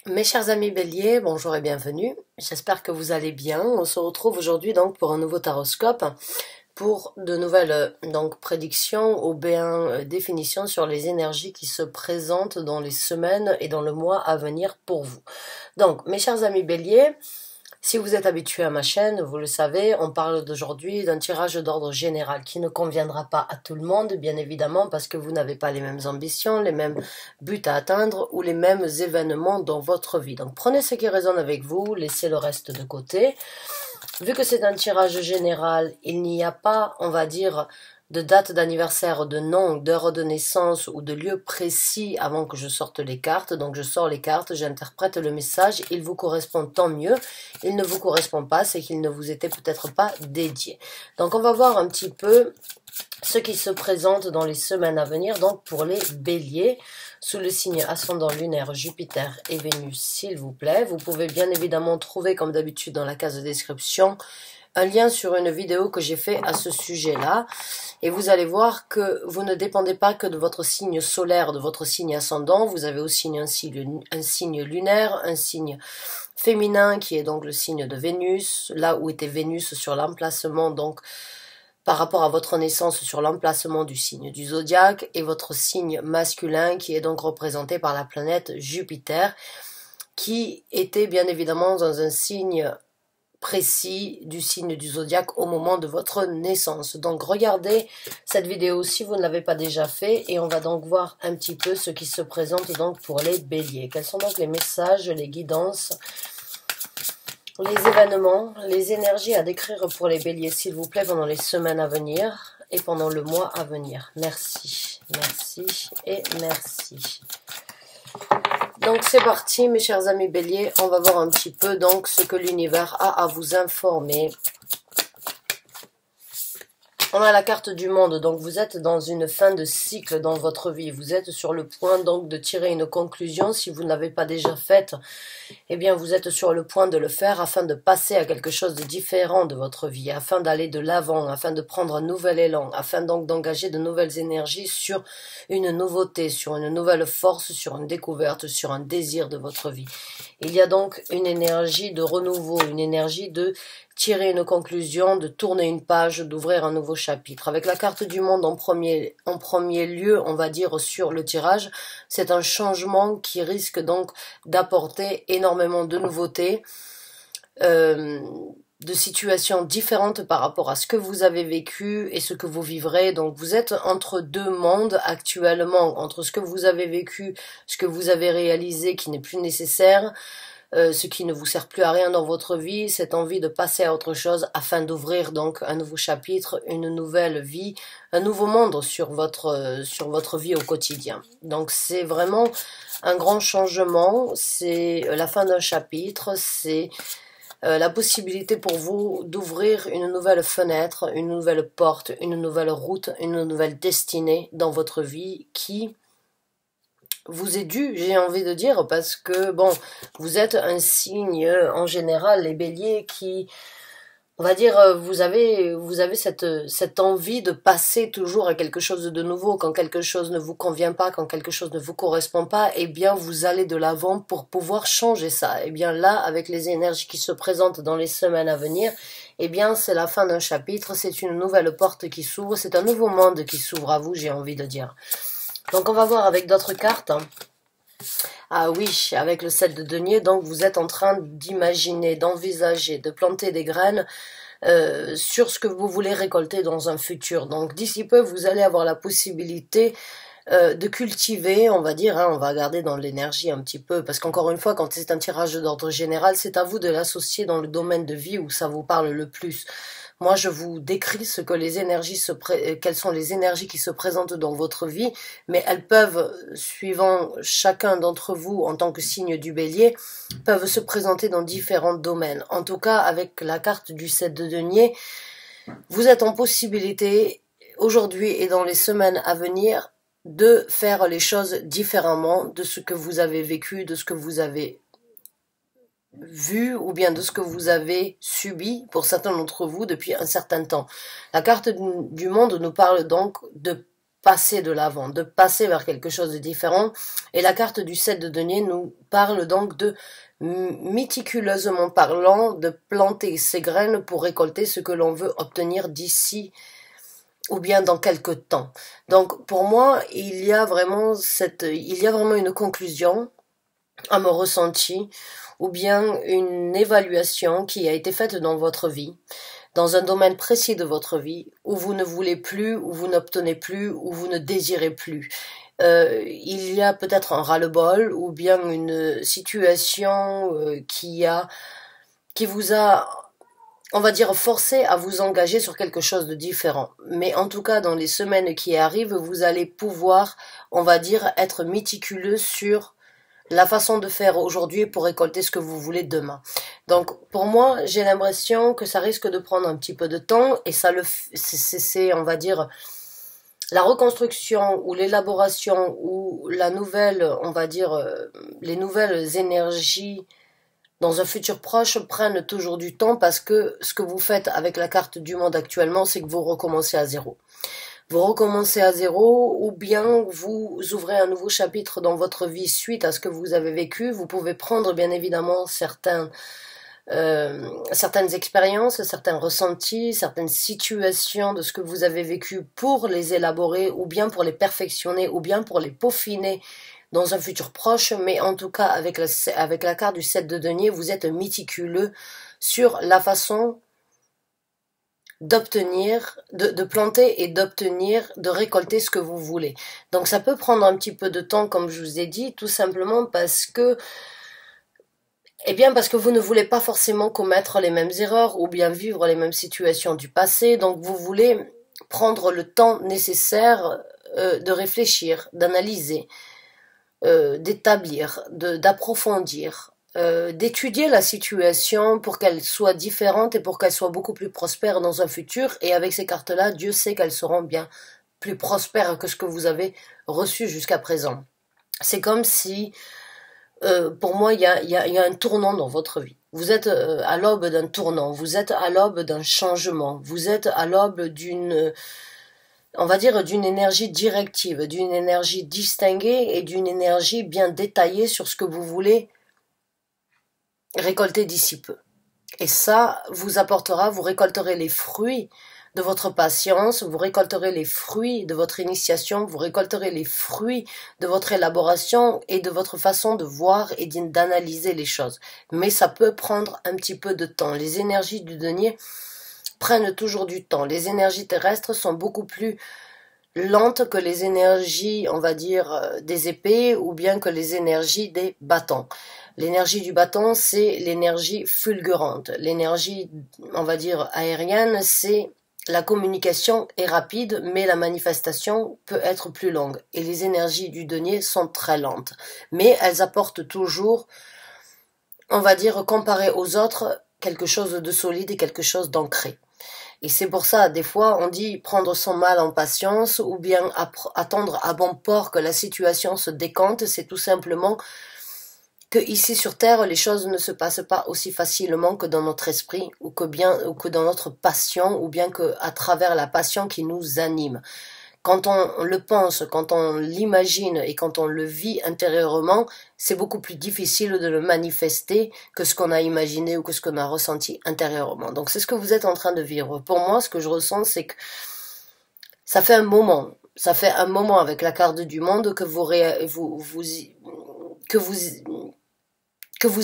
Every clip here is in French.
Mes chers amis béliers, bonjour et bienvenue. J'espère que vous allez bien. On se retrouve aujourd'hui donc pour un nouveau taroscope, pour de nouvelles prédictions ou bien définitions sur les énergies qui se présentent dans les semaines et dans le mois à venir pour vous. Donc, mes chers amis béliers, si vous êtes habitués à ma chaîne, vous le savez, on parle d'aujourd'hui d'un tirage d'ordre général qui ne conviendra pas à tout le monde, bien évidemment, parce que vous n'avez pas les mêmes ambitions, les mêmes buts à atteindre ou les mêmes événements dans votre vie. Donc prenez ce qui résonne avec vous, laissez le reste de côté. Vu que c'est un tirage général, il n'y a pas, on va dire, de date d'anniversaire, de nom, d'heure de naissance ou de lieu précis avant que je sorte les cartes. Donc je sors les cartes, j'interprète le message, il vous correspond tant mieux. Il ne vous correspond pas, c'est qu'il ne vous était peut-être pas dédié. Donc on va voir un petit peu ce qui se présente dans les semaines à venir, donc pour les béliers, sous le signe ascendant lunaire Jupiter et Vénus, s'il vous plaît. Vous pouvez bien évidemment trouver, comme d'habitude dans la case de description, un lien sur une vidéo que j'ai fait à ce sujet-là. Et vous allez voir que vous ne dépendez pas que de votre signe solaire, de votre signe ascendant. Vous avez aussi un signe lunaire, un signe féminin qui est donc le signe de Vénus, là où était Vénus sur l'emplacement, donc par rapport à votre naissance sur l'emplacement du signe du zodiaque, et votre signe masculin qui est donc représenté par la planète Jupiter, qui était bien évidemment dans un signe précis du signe du zodiaque au moment de votre naissance. Donc regardez cette vidéo si vous ne l'avez pas déjà fait et on va donc voir un petit peu ce qui se présente donc pour les béliers. Quels sont donc les messages, les guidances, les événements, les énergies à décrire pour les béliers s'il vous plaît pendant les semaines à venir et pendant le mois à venir. Merci, merci et merci. Donc c'est parti mes chers amis béliers, on va voir un petit peu donc ce que l'univers a à vous informer. On a la carte du monde, donc vous êtes dans une fin de cycle dans votre vie. Vous êtes sur le point donc de tirer une conclusion. Si vous ne l'avez pas déjà faite, eh bien vous êtes sur le point de le faire afin de passer à quelque chose de différent de votre vie, afin d'aller de l'avant, afin de prendre un nouvel élan, afin donc d'engager de nouvelles énergies sur une nouveauté, sur une nouvelle force, sur une découverte, sur un désir de votre vie. Il y a donc une énergie de renouveau, une énergie de tirer une conclusion, de tourner une page, d'ouvrir un nouveau chapitre. Avec la carte du monde en premier lieu, on va dire sur le tirage, c'est un changement qui risque donc d'apporter énormément de nouveautés, de situations différentes par rapport à ce que vous avez vécu et ce que vous vivrez. Donc vous êtes entre deux mondes actuellement, entre ce que vous avez vécu, ce que vous avez réalisé qui n'est plus nécessaire, ce qui ne vous sert plus à rien dans votre vie, cette envie de passer à autre chose afin d'ouvrir donc un nouveau chapitre, une nouvelle vie, un nouveau monde sur votre vie au quotidien. Donc c'est vraiment un grand changement, c'est la fin d'un chapitre, c'est la possibilité pour vous d'ouvrir une nouvelle fenêtre, une nouvelle porte, une nouvelle route, une nouvelle destinée dans votre vie qui vous est dû, j'ai envie de dire, parce que, bon, vous êtes un signe, en général, les béliers, qui, on va dire, vous avez cette envie de passer toujours à quelque chose de nouveau. Quand quelque chose ne vous convient pas, quand quelque chose ne vous correspond pas, eh bien, vous allez de l'avant pour pouvoir changer ça. Eh bien, là, avec les énergies qui se présentent dans les semaines à venir, eh bien, c'est la fin d'un chapitre, c'est une nouvelle porte qui s'ouvre, c'est un nouveau monde qui s'ouvre à vous, j'ai envie de dire. Donc on va voir avec d'autres cartes. Ah oui, avec le 7 de denier, donc vous êtes en train d'imaginer, d'envisager, de planter des graines sur ce que vous voulez récolter dans un futur. Donc d'ici peu, vous allez avoir la possibilité de cultiver, on va dire, hein, on va garder dans l'énergie un petit peu, parce qu'encore une fois, quand c'est un tirage d'ordre général, c'est à vous de l'associer dans le domaine de vie où ça vous parle le plus. Moi, je vous décris ce que les énergies quelles sont les énergies qui se présentent dans votre vie, mais elles peuvent, suivant chacun d'entre vous en tant que signe du bélier, peuvent se présenter dans différents domaines. En tout cas, avec la carte du 7 de denier, vous êtes en possibilité, aujourd'hui et dans les semaines à venir, de faire les choses différemment de ce que vous avez vécu, de ce que vous avez vu ou bien de ce que vous avez subi pour certains d'entre vous depuis un certain temps. La carte du monde nous parle donc de passer de l'avant, de passer vers quelque chose de différent. Et la carte du 7 de denier nous parle donc de, méticuleusement parlant, de planter ses graines pour récolter ce que l'on veut obtenir d'ici ou bien dans quelques temps. Donc pour moi, il y a vraiment une conclusion à mon ressenti, ou bien une évaluation qui a été faite dans votre vie, dans un domaine précis de votre vie, où vous ne voulez plus, où vous n'obtenez plus, où vous ne désirez plus. Il y a peut-être un ras-le-bol, ou bien une situation qui vous a, on va dire, forcé à vous engager sur quelque chose de différent. Mais en tout cas, dans les semaines qui arrivent, vous allez pouvoir, on va dire, être méticuleux sur la façon de faire aujourd'hui pour récolter ce que vous voulez demain. Donc, pour moi, j'ai l'impression que ça risque de prendre un petit peu de temps et c'est, on va dire, la reconstruction ou l'élaboration ou la nouvelle, on va dire, les nouvelles énergies dans un futur proche prennent toujours du temps parce que ce que vous faites avec la carte du monde actuellement, c'est que vous recommencez à zéro. Vous recommencez à zéro ou bien vous ouvrez un nouveau chapitre dans votre vie suite à ce que vous avez vécu. Vous pouvez prendre bien évidemment certaines expériences, certains ressentis, certaines situations de ce que vous avez vécu pour les élaborer ou bien pour les perfectionner ou bien pour les peaufiner dans un futur proche. Mais en tout cas, avec la carte du 7 de denier, vous êtes méticuleux sur la façon d'obtenir, de planter et d'obtenir, de récolter ce que vous voulez. Donc ça peut prendre un petit peu de temps, comme je vous ai dit, tout simplement parce que, parce que vous ne voulez pas forcément commettre les mêmes erreurs ou bien vivre les mêmes situations du passé. Donc vous voulez prendre le temps nécessaire de réfléchir, d'analyser, d'établir, d'approfondir, d'étudier la situation pour qu'elle soit différente et pour qu'elle soit beaucoup plus prospère dans un futur. Et avec ces cartes-là, Dieu sait qu'elles seront bien plus prospères que ce que vous avez reçu jusqu'à présent. C'est comme si, pour moi, il y a un tournant dans votre vie. Vous êtes à l'aube d'un tournant, vous êtes à l'aube d'un changement, vous êtes à l'aube d'une, on va dire, d'une énergie directive, d'une énergie distinguée et d'une énergie bien détaillée sur ce que vous voulez récolter d'ici peu. Et ça vous apportera, vous récolterez les fruits de votre patience, vous récolterez les fruits de votre initiation, vous récolterez les fruits de votre élaboration et de votre façon de voir et d'analyser les choses. Mais ça peut prendre un petit peu de temps. Les énergies du denier prennent toujours du temps. Les énergies terrestres sont beaucoup plus lentes que les énergies, on va dire, des épées ou bien que les énergies des bâtons. L'énergie du bâton, c'est l'énergie fulgurante. L'énergie, on va dire, aérienne, c'est la communication est rapide, mais la manifestation peut être plus longue. Et les énergies du denier sont très lentes. Mais elles apportent toujours, on va dire, comparé aux autres, quelque chose de solide et quelque chose d'ancré. Et c'est pour ça, des fois, on dit prendre son mal en patience ou bien attendre à bon port que la situation se décante. C'est tout simplement que ici sur Terre, les choses ne se passent pas aussi facilement que dans notre esprit ou que dans notre passion ou bien que à travers la passion qui nous anime. Quand on le pense, quand on l'imagine et quand on le vit intérieurement, c'est beaucoup plus difficile de le manifester que ce qu'on a imaginé ou que ce qu'on a ressenti intérieurement. Donc c'est ce que vous êtes en train de vivre. Pour moi, ce que je ressens, c'est que ça fait un moment avec la carte du monde que vous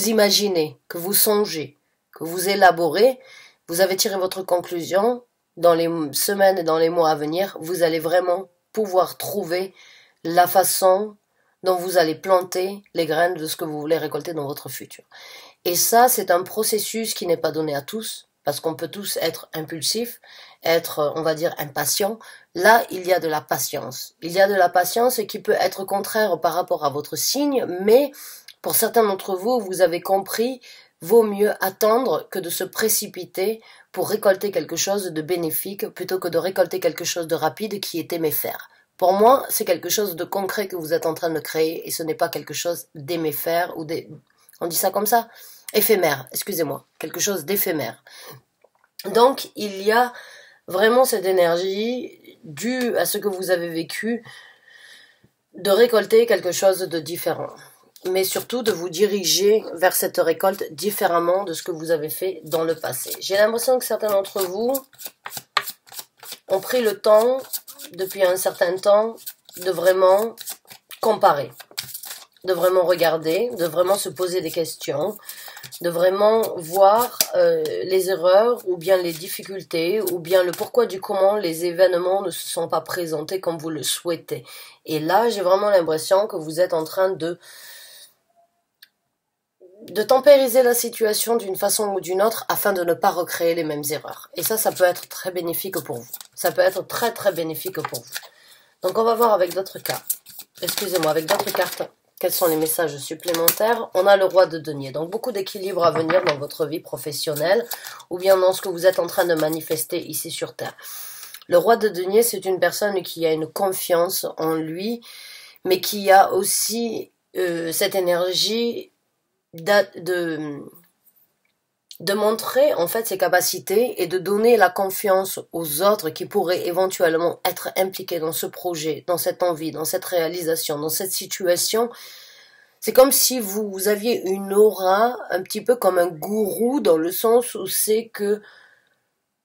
imaginez, que vous songez, que vous élaborez, vous avez tiré votre conclusion. Dans les semaines et dans les mois à venir, vous allez vraiment pouvoir trouver la façon dont vous allez planter les graines de ce que vous voulez récolter dans votre futur. Et ça, c'est un processus qui n'est pas donné à tous, parce qu'on peut tous être impulsifs, être, on va dire, impatients. Là, il y a de la patience. Il y a de la patience qui peut être contraire par rapport à votre signe, mais pour certains d'entre vous, vous avez compris, vaut mieux attendre que de se précipiter pour récolter quelque chose de bénéfique plutôt que de récolter quelque chose de rapide qui est éphémère. Pour moi, c'est quelque chose de concret que vous êtes en train de créer et ce n'est pas quelque chose d'éphémère ou on dit ça comme ça? Éphémère, excusez-moi. Quelque chose d'éphémère. Donc, il y a vraiment cette énergie dû à ce que vous avez vécu, de récolter quelque chose de différent. Mais surtout de vous diriger vers cette récolte différemment de ce que vous avez fait dans le passé. J'ai l'impression que certains d'entre vous ont pris le temps, depuis un certain temps, de vraiment comparer, de vraiment regarder, de vraiment se poser des questions, de vraiment voir les erreurs ou bien les difficultés ou bien le pourquoi du comment les événements ne se sont pas présentés comme vous le souhaitez. Et là, j'ai vraiment l'impression que vous êtes en train de tempériser la situation d'une façon ou d'une autre afin de ne pas recréer les mêmes erreurs. Et ça peut être très bénéfique pour vous. Ça peut être très très bénéfique pour vous. Donc on va voir avec d'autres cartes. Excusez-moi, avec d'autres cartes, quels sont les messages supplémentaires. On a le roi de denier. Donc beaucoup d'équilibre à venir dans votre vie professionnelle ou bien dans ce que vous êtes en train de manifester ici sur Terre. Le roi de denier, c'est une personne qui a une confiance en lui, mais qui a aussi cette énergie de montrer en fait ses capacités et de donner la confiance aux autres qui pourraient éventuellement être impliqués dans ce projet, dans cette envie, dans cette réalisation, dans cette situation. C'est comme si vous aviez une aura un petit peu comme un gourou dans le sens où c'est que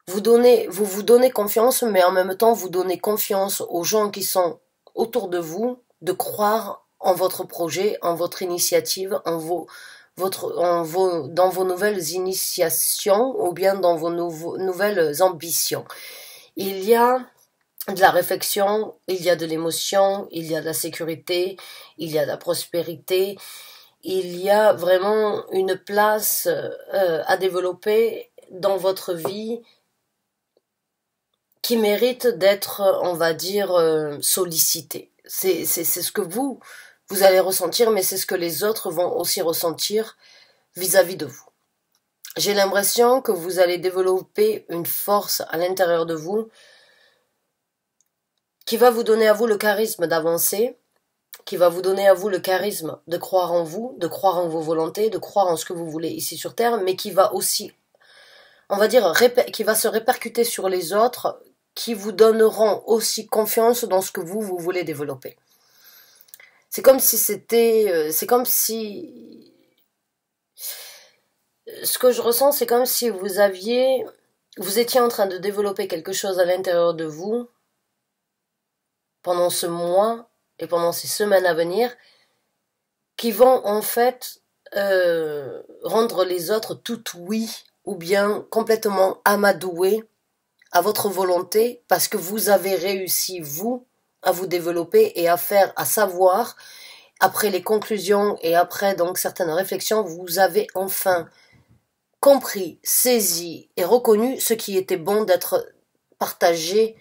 vous vous donnez confiance, mais en même temps vous donnez confiance aux gens qui sont autour de vous de croire en votre projet, en votre initiative, dans vos nouvelles initiations ou bien dans vos nouvelles ambitions. Il y a de la réflexion, il y a de l'émotion, il y a de la sécurité, il y a de la prospérité, il y a vraiment une place à développer dans votre vie qui mérite d'être, on va dire, sollicité. C'est ce que vous allez ressentir, mais c'est ce que les autres vont aussi ressentir vis-à-vis de vous. J'ai l'impression que vous allez développer une force à l'intérieur de vous qui va vous donner à vous le charisme d'avancer, qui va vous donner à vous le charisme de croire en vous, de croire en vos volontés, de croire en ce que vous voulez ici sur Terre, mais qui va aussi, on va dire, qui va se répercuter sur les autres, qui vous donneront aussi confiance dans ce que vous voulez développer. C'est comme si ce que je ressens, c'est comme si vous étiez en train de développer quelque chose à l'intérieur de vous pendant ce mois et pendant ces semaines à venir qui vont en fait rendre les autres tout oui ou bien complètement amadoués à votre volonté parce que vous avez réussi, vous, à vous développer et à savoir, après les conclusions et après donc certaines réflexions, vous avez enfin compris, saisi et reconnu ce qui était bon d'être partagé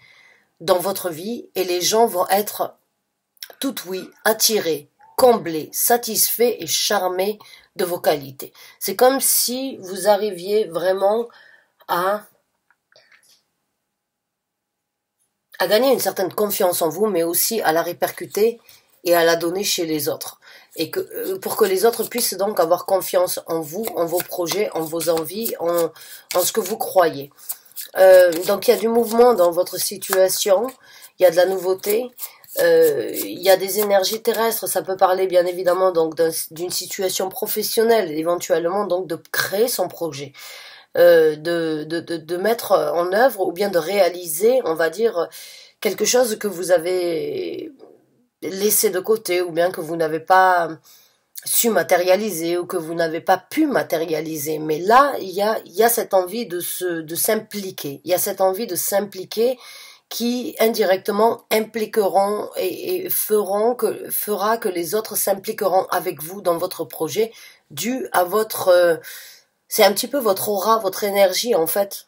dans votre vie et les gens vont être tout oui, attirés, comblés, satisfaits et charmés de vos qualités. C'est comme si vous arriviez vraiment à gagner une certaine confiance en vous, mais aussi à la répercuter et à la donner chez les autres. Et pour que les autres puissent donc avoir confiance en vous, en vos projets, en vos envies, en ce que vous croyez. Donc il y a du mouvement dans votre situation, il y a de la nouveauté, il y a des énergies terrestres, ça peut parler bien évidemment donc d'une situation professionnelle, éventuellement donc de créer son projet. De mettre en œuvre ou bien de réaliser, on va dire, quelque chose que vous avez laissé de côté ou bien que vous n'avez pas su matérialiser ou que vous n'avez pas pu matérialiser. Mais là, il y a cette envie de s'impliquer. Il y a cette envie de s'impliquer qui indirectement impliqueront et fera que les autres s'impliqueront avec vous dans votre projet dû à votre... c'est un petit peu votre aura, votre énergie en fait,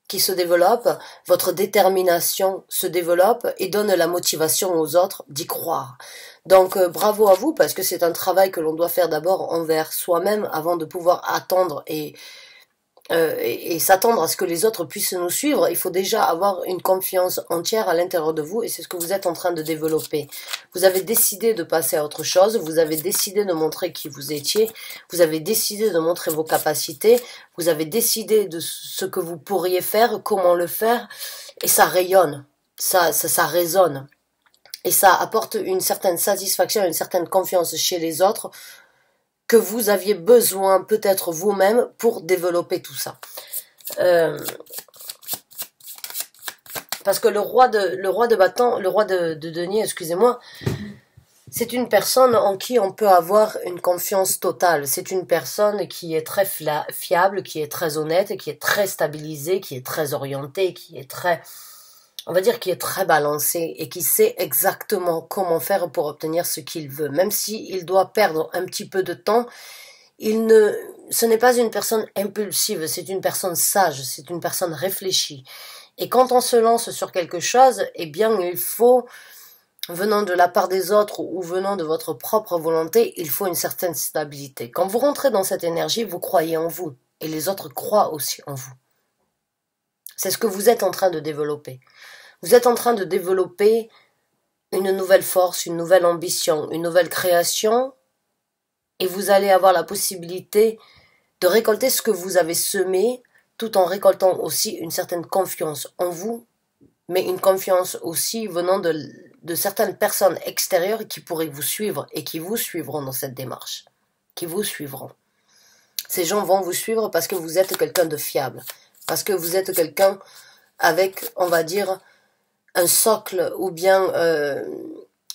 qui se développe, votre détermination se développe et donne la motivation aux autres d'y croire. Donc bravo à vous parce que c'est un travail que l'on doit faire d'abord envers soi-même avant de pouvoir attendre et s'attendre à ce que les autres puissent nous suivre. Il faut déjà avoir une confiance entière à l'intérieur de vous et c'est ce que vous êtes en train de développer. Vous avez décidé de passer à autre chose, vous avez décidé de montrer qui vous étiez, vous avez décidé de montrer vos capacités, vous avez décidé de ce que vous pourriez faire, comment le faire et ça rayonne. ça résonne. Et ça apporte une certaine satisfaction, une certaine confiance chez les autres que vous aviez besoin peut-être vous-même pour développer tout ça. Parce que le roi de denier, excusez-moi, c'est une personne en qui on peut avoir une confiance totale. C'est une personne qui est très fiable, qui est très honnête, qui est très stabilisée, qui est très orientée, qui est très, on va dire, qui est très balancée et qui sait exactement comment faire pour obtenir ce qu'il veut. Même s'il doit perdre un petit peu de temps, ce n'est pas une personne impulsive, c'est une personne sage, c'est une personne réfléchie. Et quand on se lance sur quelque chose, eh bien, il faut, venant de la part des autres ou venant de votre propre volonté, il faut une certaine stabilité. Quand vous rentrez dans cette énergie, vous croyez en vous. Et les autres croient aussi en vous. C'est ce que vous êtes en train de développer. Vous êtes en train de développer une nouvelle force, une nouvelle ambition, une nouvelle création. Et vous allez avoir la possibilité de récolter ce que vous avez semé, tout en récoltant aussi une certaine confiance en vous, mais une confiance aussi venant de certaines personnes extérieures qui pourraient vous suivre et qui vous suivront dans cette démarche, qui vous suivront. Ces gens vont vous suivre parce que vous êtes quelqu'un de fiable, parce que vous êtes quelqu'un avec, on va dire, un socle ou bien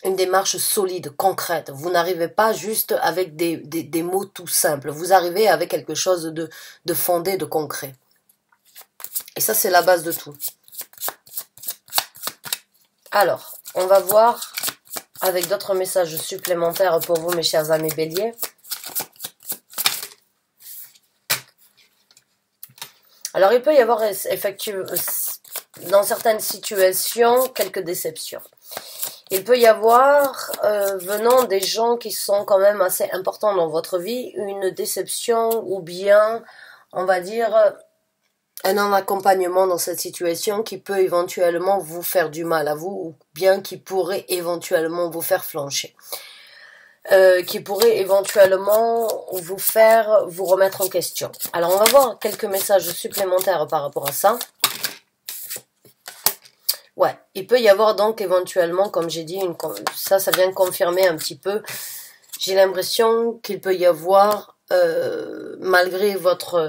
une démarche solide, concrète. Vous n'arrivez pas juste avec des mots tout simples, vous arrivez avec quelque chose de fondé, de concret. Et ça, c'est la base de tout. Alors, on va voir avec d'autres messages supplémentaires pour vous, mes chers amis béliers. Alors, il peut y avoir effectivement, dans certaines situations, quelques déceptions. Il peut y avoir, venant des gens qui sont quand même assez importants dans votre vie, une déception ou bien, on va dire, un accompagnement dans cette situation qui peut éventuellement vous faire du mal à vous ou bien qui pourrait éventuellement vous faire flancher. Qui pourrait éventuellement vous faire vous remettre en question. Alors on va voir quelques messages supplémentaires par rapport à ça. Ouais, il peut y avoir donc éventuellement, comme j'ai dit, ça vient confirmer un petit peu. J'ai l'impression qu'il peut y avoir, malgré votre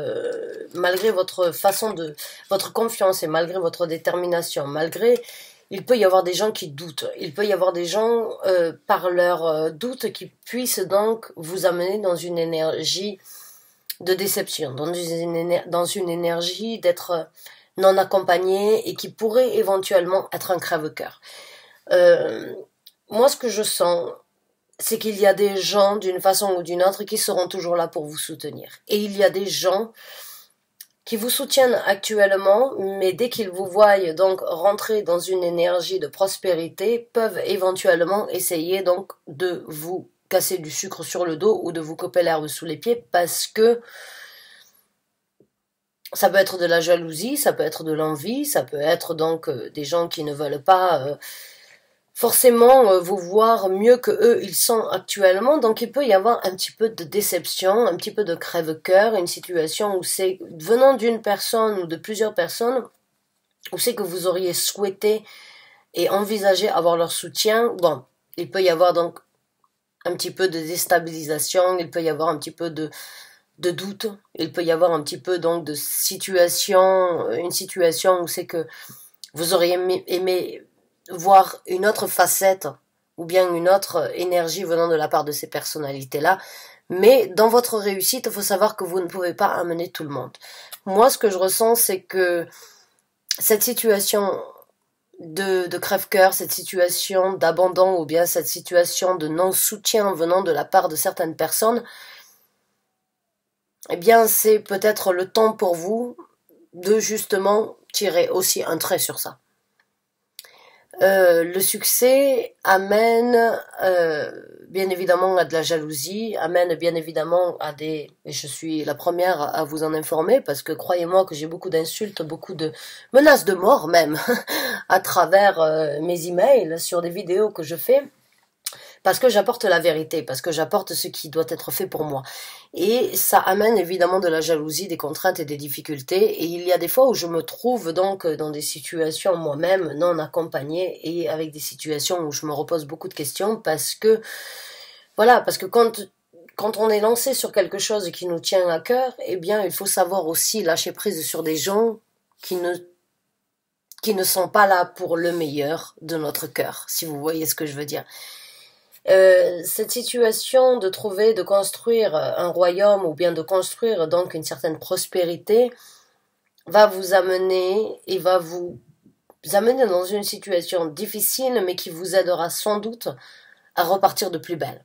façon votre confiance et malgré votre détermination, il peut y avoir des gens qui doutent. Il peut y avoir des gens, par leur doute, qui puissent donc vous amener dans une énergie de déception, dans une énergie d'être non accompagné et qui pourrait éventuellement être un crève-cœur. Moi, ce que je sens, c'est qu'il y a des gens, d'une façon ou d'une autre, qui seront toujours là pour vous soutenir. Et il y a des gens qui vous soutiennent actuellement, mais dès qu'ils vous voient donc rentrer dans une énergie de prospérité, peuvent éventuellement essayer donc de vous casser du sucre sur le dos ou de vous couper l'herbe sous les pieds, parce que ça peut être de la jalousie, ça peut être de l'envie, ça peut être donc des gens qui ne veulent pas forcément vous voir mieux que eux ils sont actuellement. Donc il peut y avoir un petit peu de déception, un petit peu de crève-cœur, une situation où c'est venant d'une personne ou de plusieurs personnes, où c'est que vous auriez souhaité et envisagé avoir leur soutien. Bon, il peut y avoir donc un petit peu de déstabilisation, il peut y avoir un petit peu de doute, il peut y avoir un petit peu donc de situation, une situation où c'est que vous auriez aimé voir une autre facette ou bien une autre énergie venant de la part de ces personnalités-là. Mais dans votre réussite, il faut savoir que vous ne pouvez pas amener tout le monde. Moi, ce que je ressens, c'est que cette situation de crève-cœur, cette situation d'abandon ou bien cette situation de non-soutien venant de la part de certaines personnes, eh bien, c'est peut-être le temps pour vous de justement tirer aussi un trait sur ça. Le succès amène bien évidemment à de la jalousie, amène bien évidemment à et je suis la première à vous en informer, parce que croyez-moi que j'ai beaucoup d'insultes, beaucoup de menaces de mort même, à travers mes emails, sur des vidéos que je fais, parce que j'apporte la vérité, parce que j'apporte ce qui doit être fait pour moi. Et ça amène évidemment de la jalousie, des contraintes et des difficultés. Et il y a des fois où je me trouve donc dans des situations moi-même non accompagnées et avec des situations où je me repose beaucoup de questions parce que, voilà, parce que quand on est lancé sur quelque chose qui nous tient à cœur, eh bien, il faut savoir aussi lâcher prise sur des gens qui ne sont pas là pour le meilleur de notre cœur, si vous voyez ce que je veux dire. Cette situation de trouver, de construire un royaume ou bien de construire donc une certaine prospérité va vous amener et va vous amener dans une situation difficile mais qui vous aidera sans doute à repartir de plus belle.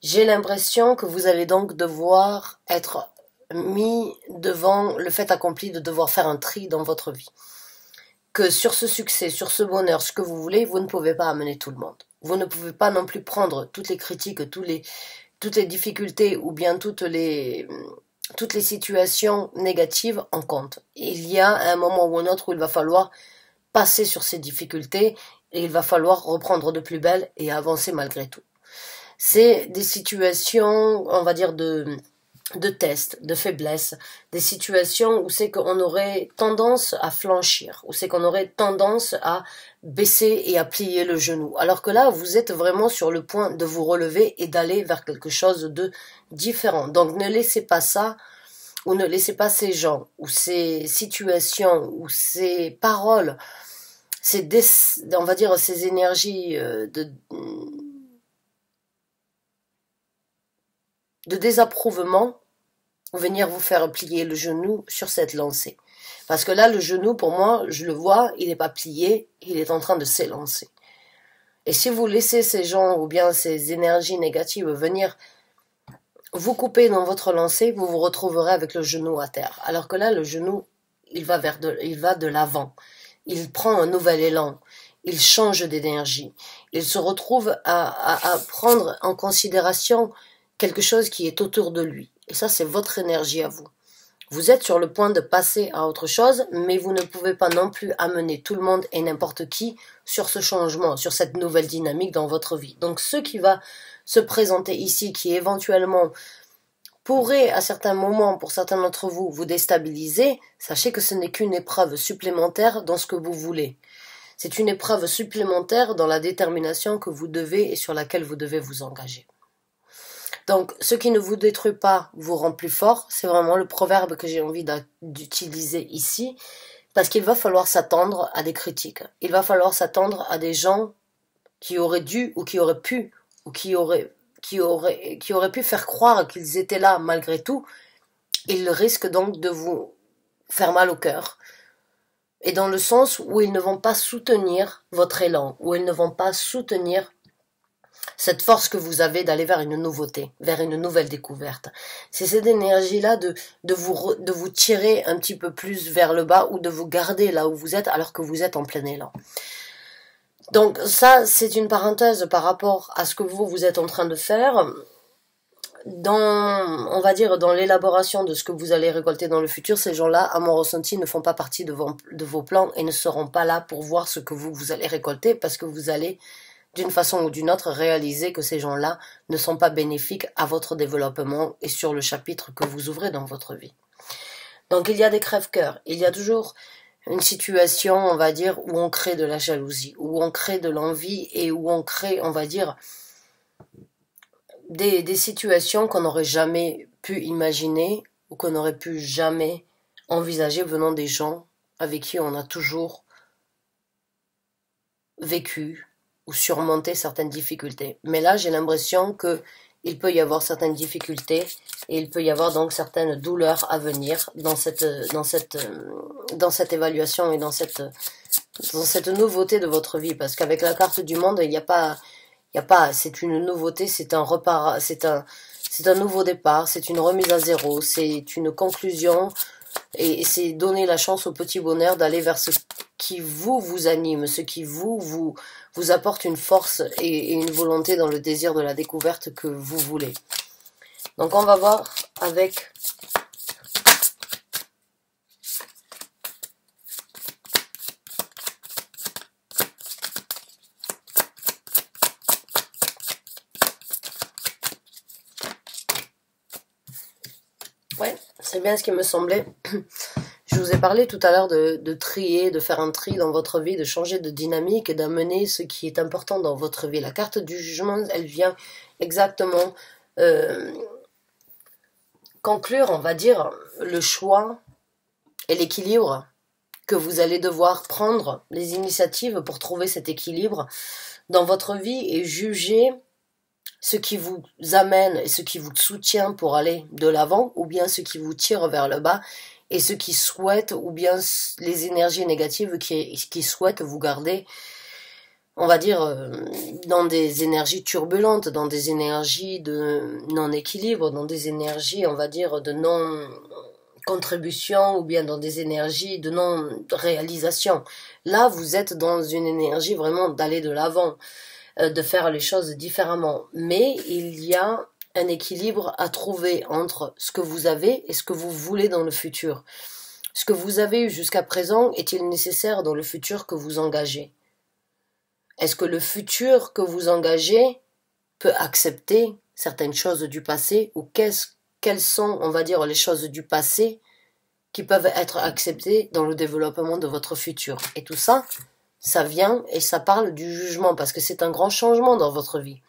J'ai l'impression que vous allez donc devoir être mis devant le fait accompli de devoir faire un tri dans votre vie. Que sur ce succès, sur ce bonheur, ce que vous voulez, vous ne pouvez pas amener tout le monde. Vous ne pouvez pas non plus prendre toutes les critiques, toutes les difficultés ou bien toutes les situations négatives en compte. Il y a un moment ou un autre où il va falloir passer sur ces difficultés et il va falloir reprendre de plus belle et avancer malgré tout. C'est des situations, on va dire, de tests, de faiblesse, des situations où c'est qu'on aurait tendance à flanchir, où c'est qu'on aurait tendance à baisser et à plier le genou. Alors que là, vous êtes vraiment sur le point de vous relever et d'aller vers quelque chose de différent. Donc ne laissez pas ça, ou ne laissez pas ces gens, ou ces situations, ou ces paroles, on va dire ces énergies de désapprouvement venir vous faire plier le genou sur cette lancée. Parce que là, le genou, pour moi, je le vois, il n'est pas plié, il est en train de s'élancer. Et si vous laissez ces gens ou bien ces énergies négatives venir vous couper dans votre lancée, vous vous retrouverez avec le genou à terre. Alors que là, le genou, il va de l'avant. Il prend un nouvel élan. Il change d'énergie. Il se retrouve à prendre en considération quelque chose qui est autour de lui. Et ça, c'est votre énergie à vous. Vous êtes sur le point de passer à autre chose, mais vous ne pouvez pas non plus amener tout le monde et n'importe qui sur ce changement, sur cette nouvelle dynamique dans votre vie. Donc, ce qui va se présenter ici, qui éventuellement pourrait, à certains moments, pour certains d'entre vous, vous déstabiliser, sachez que ce n'est qu'une épreuve supplémentaire dans ce que vous voulez. C'est une épreuve supplémentaire dans la détermination que vous devez et sur laquelle vous devez vous engager. Donc, ce qui ne vous détruit pas vous rend plus fort, c'est vraiment le proverbe que j'ai envie d'utiliser ici, parce qu'il va falloir s'attendre à des critiques. Il va falloir s'attendre à des gens qui auraient dû ou qui auraient pu ou qui auraient pu faire croire qu'ils étaient là malgré tout. Ils risquent donc de vous faire mal au cœur. Et dans le sens où ils ne vont pas soutenir votre élan, où ils ne vont pas soutenir cette force que vous avez d'aller vers une nouveauté, vers une nouvelle découverte. C'est cette énergie-là de vous tirer un petit peu plus vers le bas ou de vous garder là où vous êtes alors que vous êtes en plein élan. Donc ça, c'est une parenthèse par rapport à ce que vous êtes en train de faire on va dire, dans l'élaboration de ce que vous allez récolter dans le futur. Ces gens-là, à mon ressenti, ne font pas partie de vos plans et ne seront pas là pour voir ce que vous allez récolter parce que vous allez d'une façon ou d'une autre, réalisez que ces gens-là ne sont pas bénéfiques à votre développement et sur le chapitre que vous ouvrez dans votre vie. Donc il y a des crève-cœurs, il y a toujours une situation, on va dire, où on crée de la jalousie, où on crée de l'envie et où on crée, on va dire, des situations qu'on n'aurait jamais pu imaginer ou qu'on n'aurait pu jamais envisager venant des gens avec qui on a toujours vécu ou surmonter certaines difficultés. Mais là, j'ai l'impression que il peut y avoir certaines difficultés et il peut y avoir donc certaines douleurs à venir dans cette évaluation et dans cette nouveauté de votre vie. Parce qu'avec la carte du monde, il n'y a pas, c'est une nouveauté, c'est un nouveau départ, c'est une remise à zéro, c'est une conclusion. Et c'est donner la chance au petit bonheur d'aller vers ce qui vous anime, ce qui vous apporte une force et une volonté dans le désir de la découverte que vous voulez. Donc on va voir avec Ouais, c'est bien ce qui me semblait. Je vous ai parlé tout à l'heure de trier, de faire un tri dans votre vie, de changer de dynamique et d'amener ce qui est important dans votre vie. La carte du jugement, elle vient exactement euh, conclure, on va dire, le choix et l'équilibre que vous allez devoir prendre, les initiatives pour trouver cet équilibre dans votre vie et juger ce qui vous amène et ce qui vous soutient pour aller de l'avant, ou bien ce qui vous tire vers le bas, et ce qui souhaite, ou bien les énergies négatives qui souhaitent vous garder, on va dire, dans des énergies turbulentes, dans des énergies de non-équilibre, dans des énergies, on va dire, de non-contribution, ou bien dans des énergies de non-réalisation. Là, vous êtes dans une énergie vraiment d'aller de l'avant, de faire les choses différemment. Mais il y a un équilibre à trouver entre ce que vous avez et ce que vous voulez dans le futur. Ce que vous avez eu jusqu'à présent est-il nécessaire dans le futur que vous engagez? Est-ce que le futur que vous engagez peut accepter certaines choses du passé, ou quelles sont, on va dire, les choses du passé qui peuvent être acceptées dans le développement de votre futur? Et tout ça, ça vient et ça parle du jugement, parce que c'est un grand changement dans votre vie.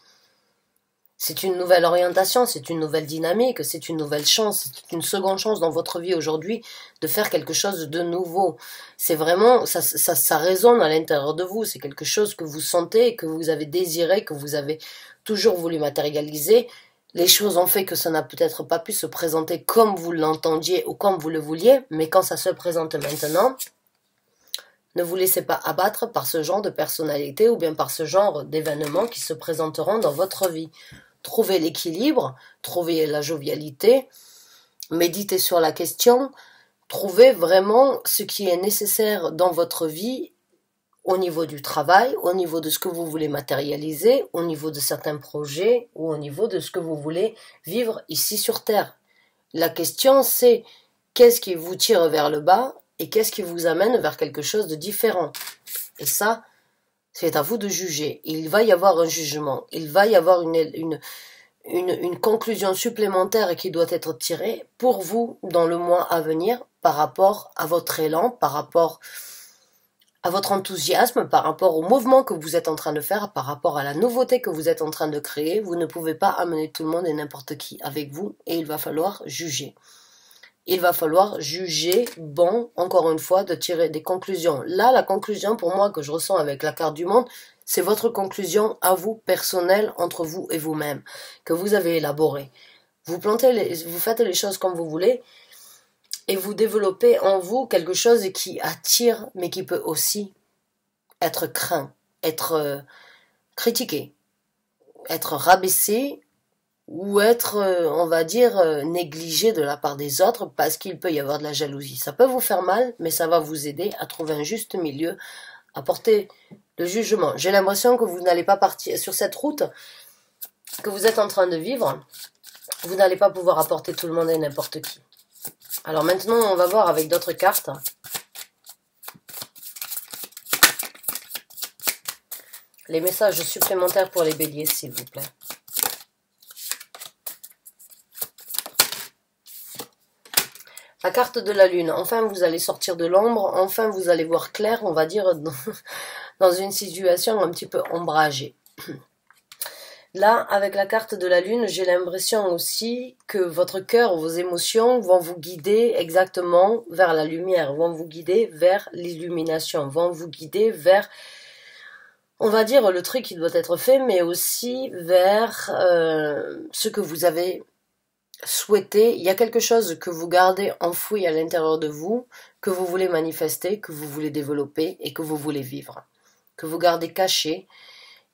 C'est une nouvelle orientation, c'est une nouvelle dynamique, c'est une nouvelle chance, c'est une seconde chance dans votre vie aujourd'hui de faire quelque chose de nouveau. C'est vraiment, ça résonne à l'intérieur de vous, c'est quelque chose que vous sentez, que vous avez désiré, que vous avez toujours voulu matérialiser. Les choses ont fait que ça n'a peut-être pas pu se présenter comme vous l'entendiez ou comme vous le vouliez, mais quand ça se présente maintenant, ne vous laissez pas abattre par ce genre de personnalité ou bien par ce genre d'événements qui se présenteront dans votre vie. Trouvez l'équilibre, trouvez la jovialité, méditez sur la question, trouvez vraiment ce qui est nécessaire dans votre vie au niveau du travail, au niveau de ce que vous voulez matérialiser, au niveau de certains projets ou au niveau de ce que vous voulez vivre ici sur Terre. La question c'est qu'est-ce qui vous tire vers le bas et qu'est-ce qui vous amène vers quelque chose de différent. Et ça, c'est à vous de juger. Il va y avoir un jugement. Il va y avoir une conclusion supplémentaire qui doit être tirée pour vous dans le mois à venir par rapport à votre élan, par rapport à votre enthousiasme, par rapport au mouvement que vous êtes en train de faire, par rapport à la nouveauté que vous êtes en train de créer. Vous ne pouvez pas amener tout le monde et n'importe qui avec vous et il va falloir juger. Il va falloir juger, bon, encore une fois, de tirer des conclusions. Là, la conclusion pour moi que je ressens avec la carte du monde, c'est votre conclusion à vous, personnelle, entre vous et vous-même, que vous avez élaborée. Vous faites les choses comme vous voulez, et vous développez en vous quelque chose qui attire, mais qui peut aussi être craint, être critiqué, être rabaissé, ou être, on va dire, négligé de la part des autres parce qu'il peut y avoir de la jalousie. Ça peut vous faire mal, mais ça va vous aider à trouver un juste milieu, à porter le jugement. J'ai l'impression que vous n'allez pas partir sur cette route que vous êtes en train de vivre. Vous n'allez pas pouvoir apporter tout le monde et n'importe qui. Alors maintenant, on va voir avec d'autres cartes. Les messages supplémentaires pour les béliers, s'il vous plaît. La carte de la lune, enfin vous allez sortir de l'ombre, enfin vous allez voir clair, on va dire, dans une situation un petit peu ombragée. Là, avec la carte de la lune, j'ai l'impression aussi que votre cœur, vos émotions vont vous guider exactement vers la lumière, vont vous guider vers l'illumination, vont vous guider vers, on va dire, le truc qui doit être fait, mais aussi vers ce que vous avez souhaitez, il y a quelque chose que vous gardez enfoui à l'intérieur de vous, que vous voulez manifester, que vous voulez développer et que vous voulez vivre, que vous gardez caché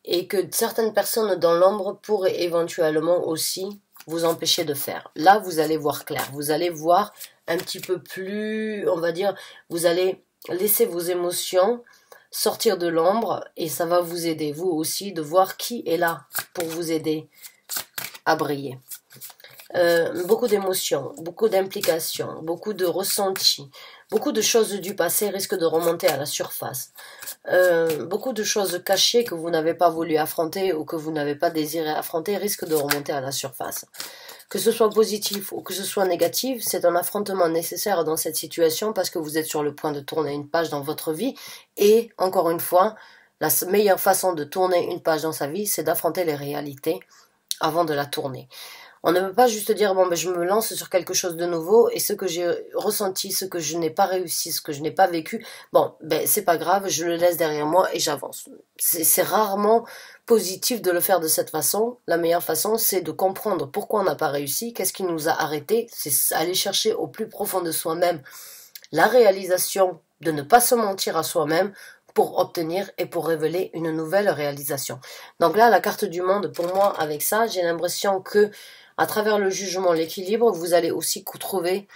et que certaines personnes dans l'ombre pourraient éventuellement aussi vous empêcher de faire. Là, vous allez voir clair, vous allez voir un petit peu plus, on va dire, vous allez laisser vos émotions sortir de l'ombre et ça va vous aider, vous aussi, de voir qui est là pour vous aider à briller. Beaucoup d'émotions, beaucoup d'implications, beaucoup de ressentis, beaucoup de choses du passé risquent de remonter à la surface. Beaucoup de choses cachées que vous n'avez pas voulu affronter ou que vous n'avez pas désiré affronter risquent de remonter à la surface. Que ce soit positif ou que ce soit négatif, c'est un affrontement nécessaire dans cette situation parce que vous êtes sur le point de tourner une page dans votre vie. Et, encore une fois, la meilleure façon de tourner une page dans sa vie, c'est d'affronter les réalités avant de la tourner. On ne peut pas juste dire, bon, ben, je me lance sur quelque chose de nouveau et ce que j'ai ressenti, ce que je n'ai pas réussi, ce que je n'ai pas vécu, bon, ben, c'est pas grave, je le laisse derrière moi et j'avance. C'est rarement positif de le faire de cette façon. La meilleure façon, c'est de comprendre pourquoi on n'a pas réussi, qu'est-ce qui nous a arrêtés, c'est aller chercher au plus profond de soi-même la réalisation de ne pas se mentir à soi-même pour obtenir et pour révéler une nouvelle réalisation. Donc là, la carte du monde, pour moi, avec ça, j'ai l'impression que à travers le jugement, l'équilibre, vous allez aussi trouver,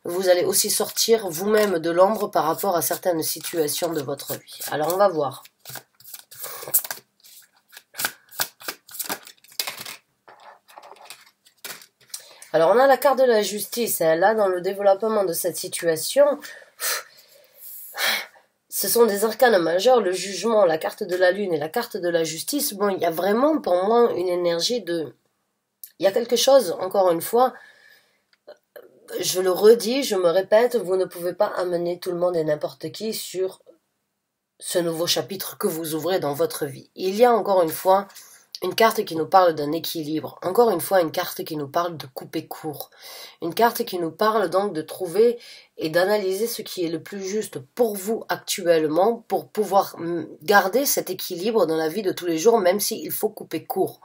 vous allez aussi sortir vous-même de l'ombre par rapport à certaines situations de votre vie. Alors, on va voir. Alors, on a la carte de la justice. Et là, dans le développement de cette situation, ce sont des arcanes majeurs, le jugement, la carte de la lune et la carte de la justice. Bon, il y a vraiment pour moi une énergie de... Il y a quelque chose, encore une fois, je le redis, je me répète, vous ne pouvez pas amener tout le monde et n'importe qui sur ce nouveau chapitre que vous ouvrez dans votre vie. Il y a encore une fois une carte qui nous parle d'un équilibre, encore une fois une carte qui nous parle de couper court, une carte qui nous parle donc de trouver et d'analyser ce qui est le plus juste pour vous actuellement pour pouvoir garder cet équilibre dans la vie de tous les jours, même s'il faut couper court.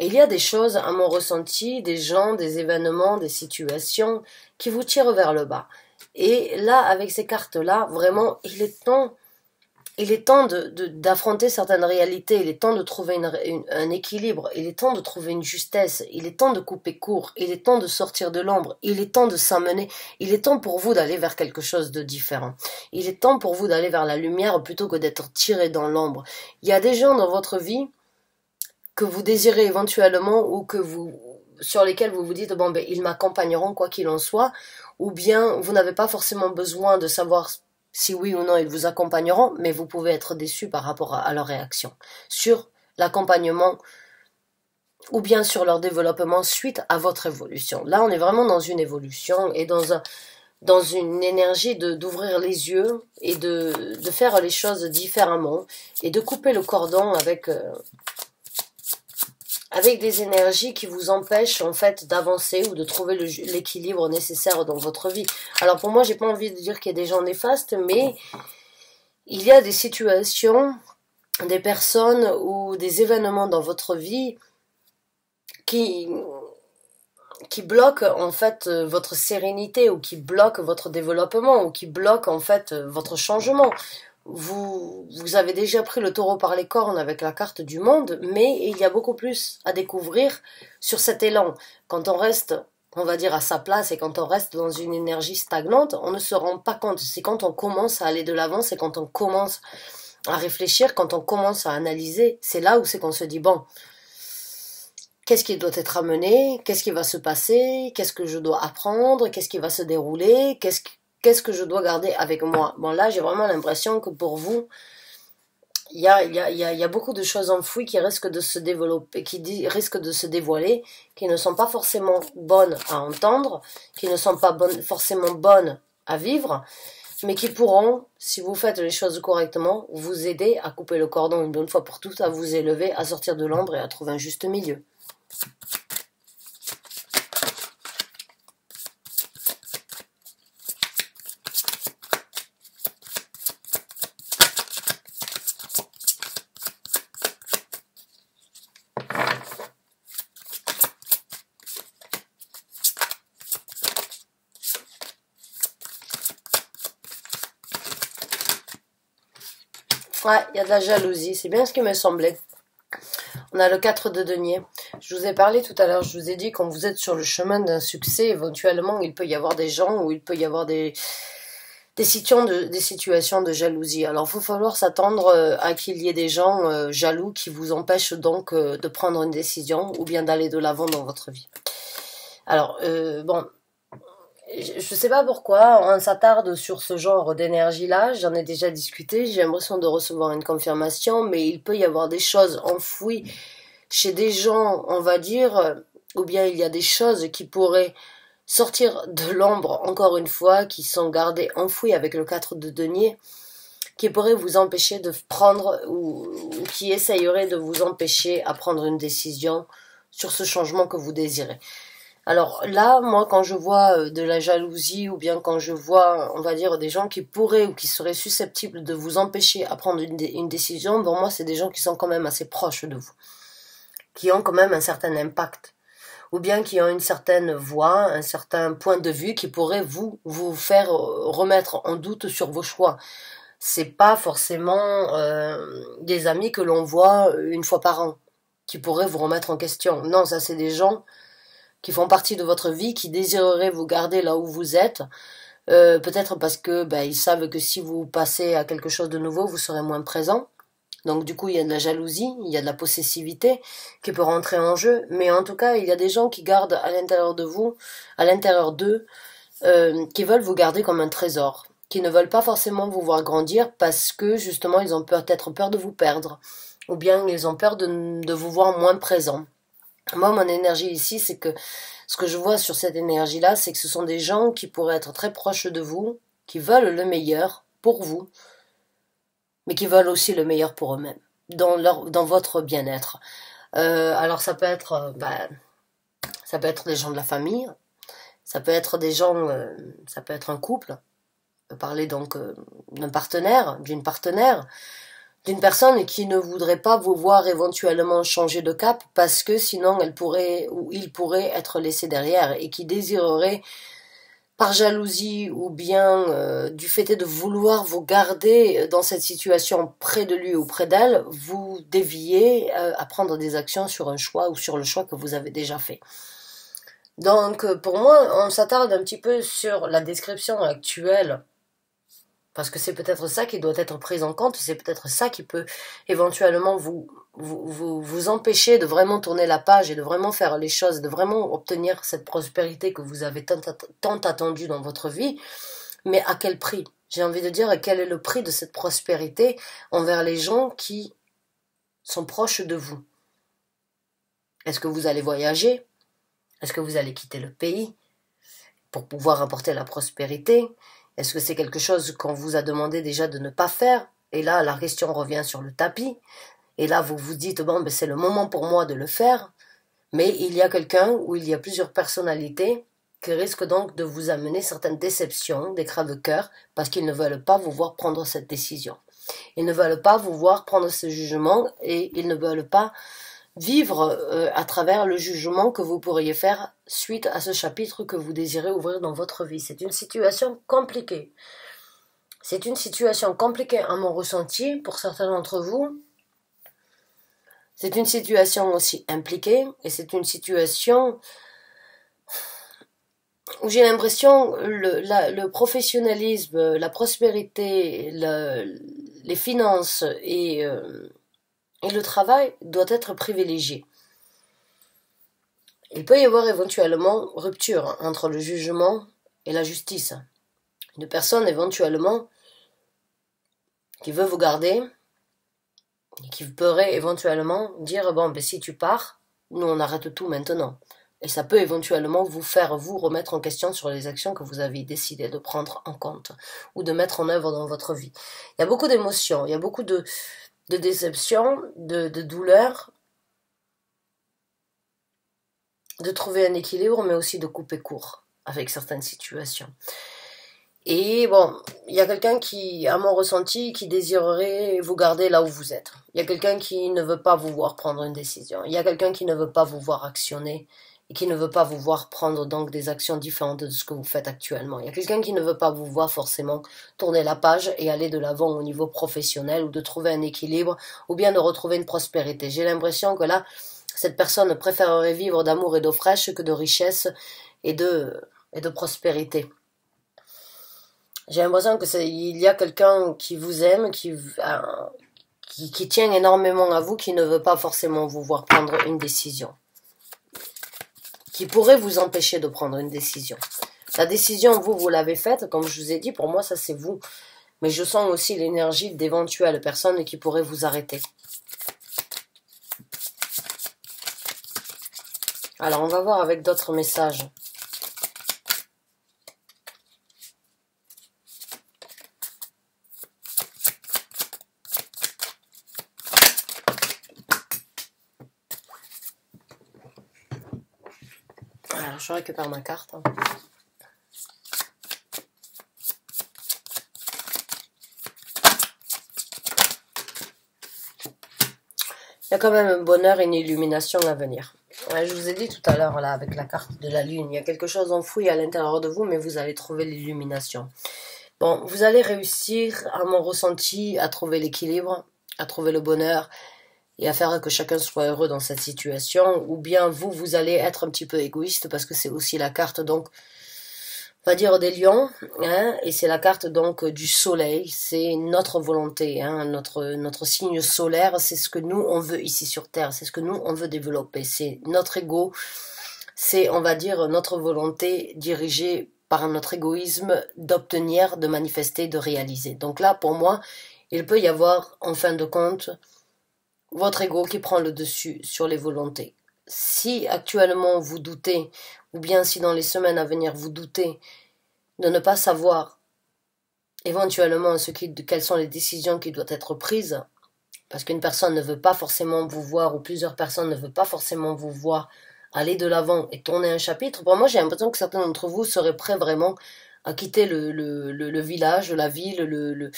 Et il y a des choses, à mon ressenti, des gens, des événements, des situations qui vous tirent vers le bas. Et là, avec ces cartes-là, vraiment, il est temps d'affronter certaines réalités, il est temps de trouver un équilibre, il est temps de trouver une justesse, il est temps de couper court, il est temps de sortir de l'ombre, il est temps de s'amener, il est temps pour vous d'aller vers quelque chose de différent. Il est temps pour vous d'aller vers la lumière plutôt que d'être tiré dans l'ombre. Il y a des gens dans votre vie que vous désirez éventuellement ou sur lesquels vous vous dites bon ben ils m'accompagneront quoi qu'il en soit, ou bien vous n'avez pas forcément besoin de savoir si oui ou non ils vous accompagneront, mais vous pouvez être déçu par rapport à leur réaction sur l'accompagnement ou bien sur leur développement suite à votre évolution. Là on est vraiment dans une évolution et dans une énergie d'ouvrir les yeux et de faire les choses différemment et de couper le cordon avec des énergies qui vous empêchent en fait d'avancer ou de trouver l'équilibre nécessaire dans votre vie. Alors pour moi, j'ai pas envie de dire qu'il y a des gens néfastes, mais il y a des situations, des personnes ou des événements dans votre vie qui bloquent en fait votre sérénité ou qui bloquent votre développement ou qui bloquent en fait votre changement. Vous avez déjà pris le taureau par les cornes avec la carte du monde, mais il y a beaucoup plus à découvrir sur cet élan. Quand on reste, on va dire, à sa place et quand on reste dans une énergie stagnante, on ne se rend pas compte. C'est quand on commence à aller de l'avant, c'est quand on commence à réfléchir, quand on commence à analyser, c'est là où c'est qu'on se dit, bon, qu'est-ce qui doit être amené, qu'est-ce qui va se passer, qu'est-ce que je dois apprendre, qu'est-ce qui va se dérouler, qu'est-ce que je dois garder avec moi. Bon là, j'ai vraiment l'impression que pour vous, il y a beaucoup de choses enfouies qui risquent de se développer, risquent de se dévoiler, qui ne sont pas forcément bonnes à entendre, qui ne sont pas forcément bonnes à vivre, mais qui pourront, si vous faites les choses correctement, vous aider à couper le cordon une bonne fois pour toutes, à vous élever, à sortir de l'ombre et à trouver un juste milieu. Ouais, il y a de la jalousie, c'est bien ce qui me semblait. On a le 4 de denier. Je vous ai parlé tout à l'heure, je vous ai dit quand vous êtes sur le chemin d'un succès, éventuellement il peut y avoir des gens ou il peut y avoir des situations de jalousie. Alors il faut falloir s'attendre à qu'il y ait des gens jaloux qui vous empêchent donc de prendre une décision ou bien d'aller de l'avant dans votre vie. Alors bon, je sais pas pourquoi on s'attarde sur ce genre d'énergie-là, j'en ai déjà discuté, j'ai l'impression de recevoir une confirmation, mais il peut y avoir des choses enfouies chez des gens, on va dire, ou bien il y a des choses qui pourraient sortir de l'ombre, encore une fois, qui sont gardées enfouies avec le 4 de denier, qui pourraient vous empêcher de prendre, ou qui essayeraient de vous empêcher à prendre une décision sur ce changement que vous désirez. Alors là, moi, quand je vois de la jalousie, ou bien quand je vois, on va dire, des gens qui pourraient ou qui seraient susceptibles de vous empêcher à prendre une décision, pour moi, c'est des gens qui sont quand même assez proches de vous, qui ont quand même un certain impact, ou bien qui ont une certaine voix, un certain point de vue qui pourrait vous faire remettre en doute sur vos choix. C'est pas forcément des amis que l'on voit une fois par an, qui pourraient vous remettre en question. Non, ça c'est des gens qui font partie de votre vie, qui désireraient vous garder là où vous êtes, peut-être parce que ils savent que si vous passez à quelque chose de nouveau, vous serez moins présent. Donc du coup, il y a de la jalousie, il y a de la possessivité qui peut rentrer en jeu, mais en tout cas, il y a des gens qui gardent à l'intérieur de vous, à l'intérieur d'eux, qui veulent vous garder comme un trésor, qui ne veulent pas forcément vous voir grandir parce que justement, ils ont peut-être peur de vous perdre, ou bien ils ont peur de vous voir moins présent. Moi, mon énergie ici, c'est que ce que je vois sur cette énergie-là, c'est que ce sont des gens qui pourraient être très proches de vous, qui veulent le meilleur pour vous, mais qui veulent aussi le meilleur pour eux-mêmes, dans votre bien-être. Alors ça peut être des gens de la famille, ça peut être des gens, ça peut être un couple, on peut parler donc d'un partenaire, d'une partenaire, d'une personne qui ne voudrait pas vous voir éventuellement changer de cap parce que sinon elle pourrait ou il pourrait être laissé derrière et qui désirerait par jalousie ou bien du fait de vouloir vous garder dans cette situation près de lui ou près d'elle, vous déviez à prendre des actions sur un choix ou sur le choix que vous avez déjà fait. Donc pour moi, on s'attarde un petit peu sur la description actuelle parce que c'est peut-être ça qui doit être pris en compte, c'est peut-être ça qui peut éventuellement vous empêcher de vraiment tourner la page et de vraiment faire les choses, de vraiment obtenir cette prospérité que vous avez tant attendue dans votre vie. Mais à quel prix? J'ai envie de dire, quel est le prix de cette prospérité envers les gens qui sont proches de vous? Est-ce que vous allez voyager? Est-ce que vous allez quitter le pays pour pouvoir apporter la prospérité? Est-ce que c'est quelque chose qu'on vous a demandé déjà de ne pas faire? Et là, la question revient sur le tapis. Et là, vous vous dites, bon, c'est le moment pour moi de le faire. Mais il y a quelqu'un ou il y a plusieurs personnalités qui risquent donc de vous amener certaines déceptions, des crève-cœurs, parce qu'ils ne veulent pas vous voir prendre cette décision. Ils ne veulent pas vous voir prendre ce jugement et ils ne veulent pas vivre à travers le jugement que vous pourriez faire suite à ce chapitre que vous désirez ouvrir dans votre vie. C'est une situation compliquée. C'est une situation compliquée à mon ressenti pour certains d'entre vous. C'est une situation aussi impliquée et c'est une situation où j'ai l'impression le professionnalisme, la prospérité, les finances et le travail doit être privilégié. Il peut y avoir éventuellement rupture entre le jugement et la justice. Une personne éventuellement qui veut vous garder et qui pourrait éventuellement dire bon si tu pars, nous on arrête tout maintenant. Et ça peut éventuellement vous faire vous remettre en question sur les actions que vous avez décidé de prendre en compte ou de mettre en œuvre dans votre vie. Il y a beaucoup d'émotions, il y a beaucoup de déception, de douleur, de trouver un équilibre, mais aussi de couper court avec certaines situations. Et bon, il y a quelqu'un qui, à mon ressenti, qui désirerait vous garder là où vous êtes. Il y a quelqu'un qui ne veut pas vous voir prendre une décision. Il y a quelqu'un qui ne veut pas vous voir actionner et qui ne veut pas vous voir prendre donc des actions différentes de ce que vous faites actuellement. Il y a quelqu'un qui ne veut pas vous voir forcément tourner la page et aller de l'avant au niveau professionnel ou de trouver un équilibre ou bien de retrouver une prospérité. J'ai l'impression que là, cette personne préférerait vivre d'amour et d'eau fraîche que de richesse et de prospérité. J'ai l'impression il y a quelqu'un qui vous aime, qui tient énormément à vous, qui ne veut pas forcément vous voir prendre une décision. Qui pourrait vous empêcher de prendre une décision. La décision, vous l'avez faite, comme je vous ai dit, pour moi, ça c'est vous. Mais je sens aussi l'énergie d'éventuelles personnes qui pourraient vous arrêter. Alors, on va voir avec d'autres messages. Alors, je récupère ma carte. Il y a quand même un bonheur et une illumination à venir. Je vous ai dit tout à l'heure, là, avec la carte de la lune, il y a quelque chose enfoui à l'intérieur de vous, mais vous allez trouver l'illumination. Bon, vous allez réussir, à mon ressenti, à trouver l'équilibre, à trouver le bonheur, et à faire que chacun soit heureux dans cette situation, ou bien vous, vous allez être un petit peu égoïste, parce que c'est aussi la carte, donc, on va dire des lions, hein, et c'est la carte donc du soleil, c'est notre volonté, hein, notre signe solaire, c'est ce que nous on veut ici sur Terre, c'est ce que nous on veut développer, c'est notre ego, c'est on va dire notre volonté dirigée par notre égoïsme d'obtenir, de manifester, de réaliser. Donc là pour moi, il peut y avoir en fin de compte votre ego qui prend le dessus sur les volontés. Si actuellement vous doutez, ou bien si dans les semaines à venir vous doutez de ne pas savoir éventuellement quelles sont les décisions qui doivent être prises, parce qu'une personne ne veut pas forcément vous voir, ou plusieurs personnes ne veulent pas forcément vous voir aller de l'avant et tourner un chapitre, pour moi j'ai l'impression que certains d'entre vous seraient prêts vraiment à quitter le village, la ville,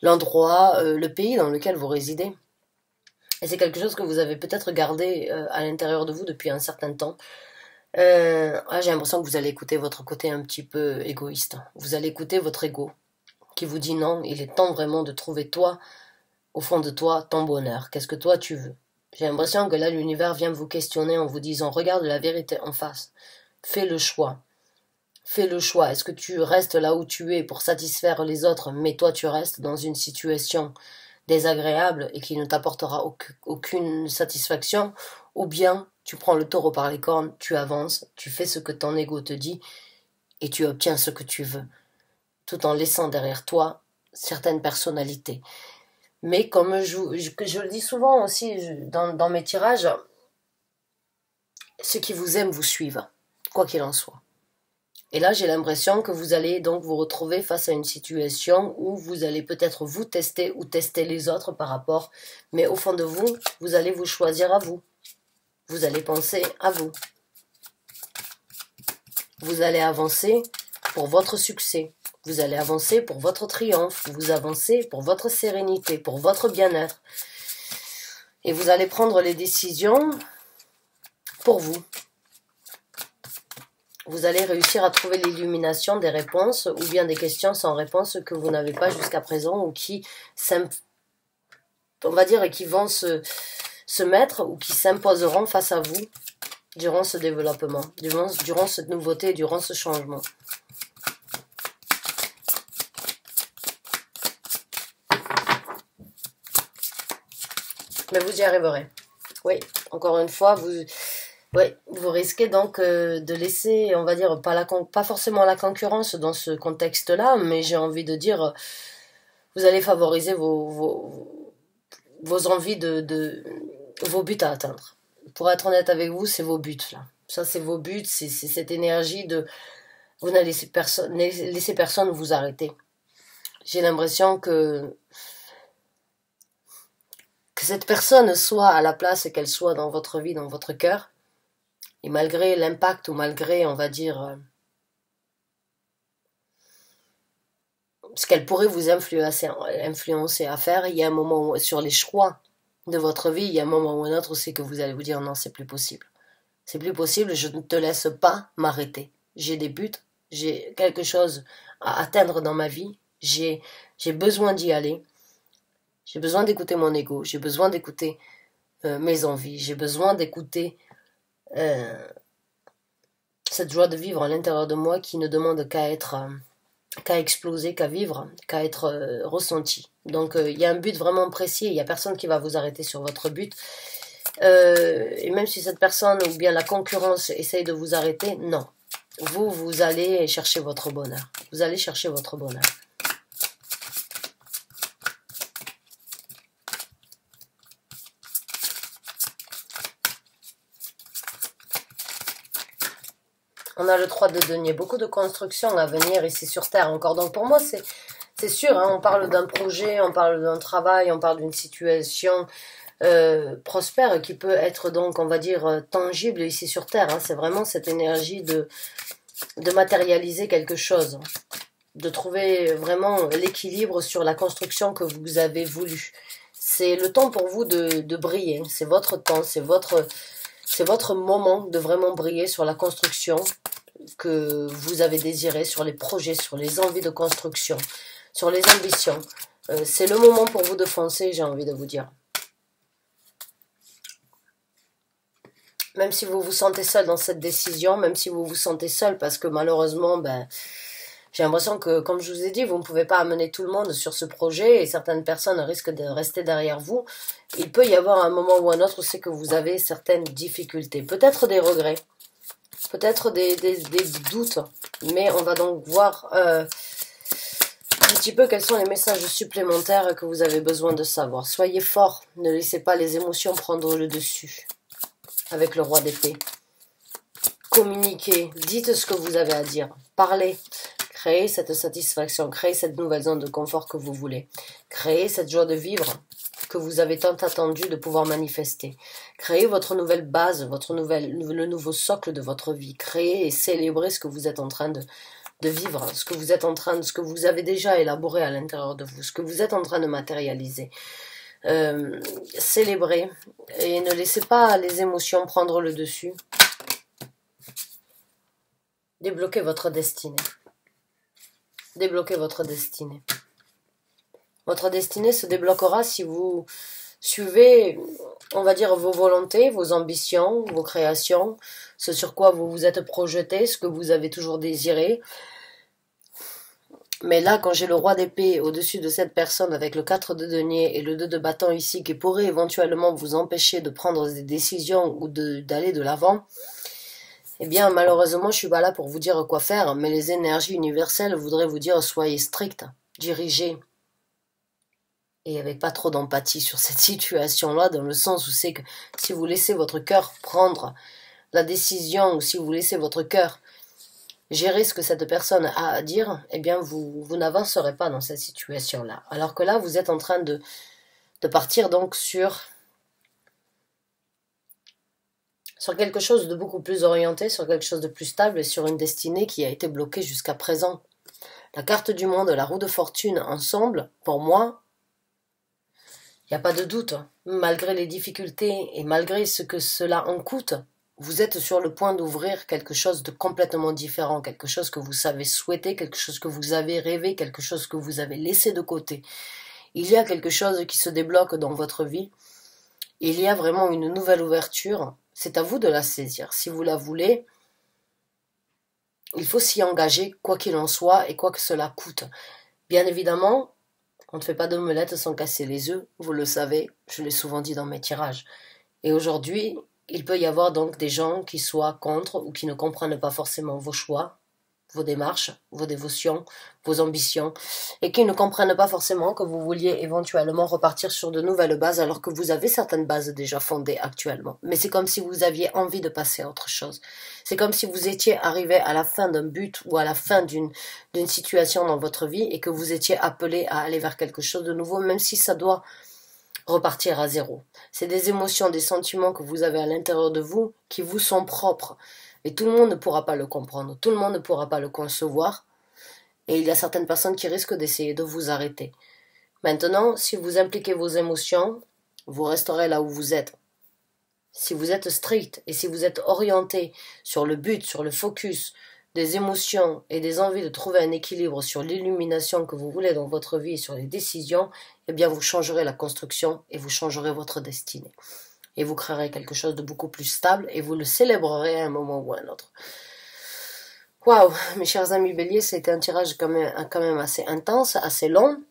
l'endroit, le pays dans lequel vous résidez. Et c'est quelque chose que vous avez peut-être gardé à l'intérieur de vous depuis un certain temps. J'ai l'impression que vous allez écouter votre côté un petit peu égoïste. Vous allez écouter votre ego qui vous dit non, il est temps vraiment de trouver toi, au fond de toi, ton bonheur. Qu'est-ce que toi tu veux? J'ai l'impression que là l'univers vient vous questionner en vous disant regarde la vérité en face. Fais le choix. Fais le choix. Est-ce que tu restes là où tu es pour satisfaire les autres, mais toi tu restes dans une situation désagréable et qui ne t'apportera aucune satisfaction, ou bien tu prends le taureau par les cornes, tu avances, tu fais ce que ton ego te dit et tu obtiens ce que tu veux, tout en laissant derrière toi certaines personnalités. Mais comme je le dis souvent aussi dans mes tirages, ceux qui vous aiment vous suivent, quoi qu'il en soit. Et là, j'ai l'impression que vous allez donc vous retrouver face à une situation où vous allez peut-être vous tester ou tester les autres par rapport, mais au fond de vous, vous allez vous choisir à vous. Vous allez penser à vous. Vous allez avancer pour votre succès. Vous allez avancer pour votre triomphe. Vous avancez pour votre sérénité, pour votre bien-être. Et vous allez prendre les décisions pour vous. Vous allez réussir à trouver l'illumination des réponses ou bien des questions sans réponse que vous n'avez pas jusqu'à présent ou qui, on va dire, qui vont se mettre ou qui s'imposeront face à vous durant ce développement, durant cette nouveauté, durant ce changement. Mais vous y arriverez. Oui, encore une fois, vous risquez donc de laisser, on va dire, pas forcément la concurrence dans ce contexte-là, mais j'ai envie de dire, vous allez favoriser vos envies vos buts à atteindre. Pour être honnête avec vous, c'est vos buts, là. Ça, c'est vos buts, c'est cette énergie de... Vous n'allez laisser personne vous arrêter. J'ai l'impression que cette personne soit à la place qu'elle soit dans votre vie, dans votre cœur, et malgré l'impact ou malgré, on va dire, ce qu'elle pourrait vous influencer à faire, il y a un moment où, sur les choix de votre vie, il y a un moment ou un autre où c'est que vous allez vous dire non, c'est plus possible. C'est plus possible, je ne te laisse pas m'arrêter. J'ai des buts, j'ai quelque chose à atteindre dans ma vie, j'ai besoin d'y aller, j'ai besoin d'écouter mon ego, j'ai besoin d'écouter mes envies, j'ai besoin d'écouter cette joie de vivre à l'intérieur de moi qui ne demande qu'à exploser, qu'à vivre, qu'à être ressentie. Donc il y a un but vraiment précis, il n'y a personne qui va vous arrêter sur votre but. Et même si cette personne ou bien la concurrence essaye de vous arrêter, non. Vous allez chercher votre bonheur. Vous allez chercher votre bonheur. On a le 3 de denier, beaucoup de construction à venir ici sur Terre encore. Donc pour moi, c'est sûr, hein, on parle d'un projet, on parle d'un travail, on parle d'une situation prospère qui peut être donc, on va dire, tangible ici sur Terre. Hein. C'est vraiment cette énergie de matérialiser quelque chose, de trouver vraiment l'équilibre sur la construction que vous avez voulu. C'est le temps pour vous de briller, c'est votre temps, c'est votre moment de vraiment briller sur la construction que vous avez désirée, sur les projets, sur les envies de construction, sur les ambitions. C'est le moment pour vous de foncer, j'ai envie de vous dire. Même si vous vous sentez seul dans cette décision, même si vous vous sentez seul parce que malheureusement, j'ai l'impression que, comme je vous ai dit, vous ne pouvez pas amener tout le monde sur ce projet et certaines personnes risquent de rester derrière vous. Il peut y avoir un moment ou un autre où c'est que vous avez certaines difficultés, peut-être des regrets, peut-être des doutes, mais on va donc voir un petit peu quels sont les messages supplémentaires que vous avez besoin de savoir. Soyez fort, ne laissez pas les émotions prendre le dessus. Avec le roi d'épée. Communiquez, dites ce que vous avez à dire, parlez, créez cette satisfaction, créez cette nouvelle zone de confort que vous voulez, créez cette joie de vivre que vous avez tant attendu de pouvoir manifester, créez votre nouvelle base, le nouveau socle de votre vie, créez et célébrez ce que vous êtes en train de vivre, ce que vous avez déjà élaboré à l'intérieur de vous, ce que vous êtes en train de matérialiser. Célébrez et ne laissez pas les émotions prendre le dessus. Débloquez votre destinée. Débloquez votre destinée. Votre destinée se débloquera si vous suivez, on va dire, vos volontés, vos ambitions, vos créations, ce sur quoi vous vous êtes projeté, ce que vous avez toujours désiré. Mais là, quand j'ai le roi d'épée au-dessus de cette personne avec le 4 de denier et le 2 de bâton ici qui pourrait éventuellement vous empêcher de prendre des décisions ou d'aller de l'avant, eh bien, malheureusement, je suis pas là pour vous dire quoi faire, mais les énergies universelles voudraient vous dire soyez strict, dirigez. Et avec pas trop d'empathie sur cette situation-là, dans le sens où c'est que si vous laissez votre cœur prendre la décision ou si vous laissez votre cœur gérer ce que cette personne a à dire, eh bien, vous n'avancerez pas dans cette situation-là. Alors que là, vous êtes en train de partir donc sur quelque chose de beaucoup plus orienté, sur quelque chose de plus stable et sur une destinée qui a été bloquée jusqu'à présent. La carte du monde, la roue de fortune ensemble, pour moi, il n'y a pas de doute. Malgré les difficultés et malgré ce que cela en coûte, vous êtes sur le point d'ouvrir quelque chose de complètement différent, quelque chose que vous savez souhaiter, quelque chose que vous avez rêvé, quelque chose que vous avez laissé de côté. Il y a quelque chose qui se débloque dans votre vie. Il y a vraiment une nouvelle ouverture. C'est à vous de la saisir. Si vous la voulez, il faut s'y engager, quoi qu'il en soit et quoi que cela coûte. Bien évidemment, on ne fait pas d'omelette sans casser les œufs, vous le savez, je l'ai souvent dit dans mes tirages. Et aujourd'hui, il peut y avoir donc des gens qui soient contre ou qui ne comprennent pas forcément vos choix, vos démarches, vos dévotions, vos ambitions, et qui ne comprennent pas forcément que vous vouliez éventuellement repartir sur de nouvelles bases alors que vous avez certaines bases déjà fondées actuellement. Mais c'est comme si vous aviez envie de passer à autre chose. C'est comme si vous étiez arrivé à la fin d'un but ou à la fin d'une situation dans votre vie et que vous étiez appelé à aller vers quelque chose de nouveau, même si ça doit repartir à zéro. C'est des émotions, des sentiments que vous avez à l'intérieur de vous qui vous sont propres. Et tout le monde ne pourra pas le comprendre, tout le monde ne pourra pas le concevoir. Et il y a certaines personnes qui risquent d'essayer de vous arrêter. Maintenant, si vous impliquez vos émotions, vous resterez là où vous êtes. Si vous êtes strict et si vous êtes orienté sur le but, sur le focus des émotions et des envies de trouver un équilibre sur l'illumination que vous voulez dans votre vie et sur les décisions, eh bien vous changerez la construction et vous changerez votre destinée. Et vous créerez quelque chose de beaucoup plus stable et vous le célébrerez à un moment ou à un autre. Waouh, mes chers amis béliers, c'était un tirage quand même assez intense, assez long.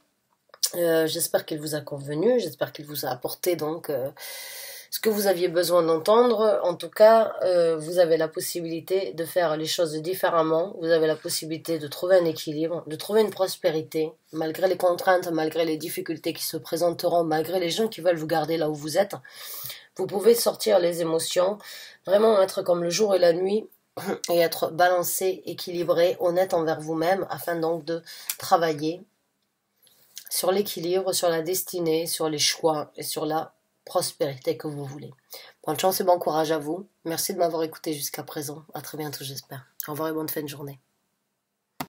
J'espère qu'il vous a convenu, j'espère qu'il vous a apporté donc ce que vous aviez besoin d'entendre. En tout cas, vous avez la possibilité de faire les choses différemment, vous avez la possibilité de trouver un équilibre, de trouver une prospérité, malgré les contraintes, malgré les difficultés qui se présenteront, malgré les gens qui veulent vous garder là où vous êtes. Vous pouvez sortir les émotions, vraiment être comme le jour et la nuit, et être balancé, équilibré, honnête envers vous-même, afin donc de travailler sur l'équilibre, sur la destinée, sur les choix et sur la prospérité que vous voulez. Bonne chance et bon courage à vous. Merci de m'avoir écouté jusqu'à présent. À très bientôt, j'espère. Au revoir et bonne fin de journée.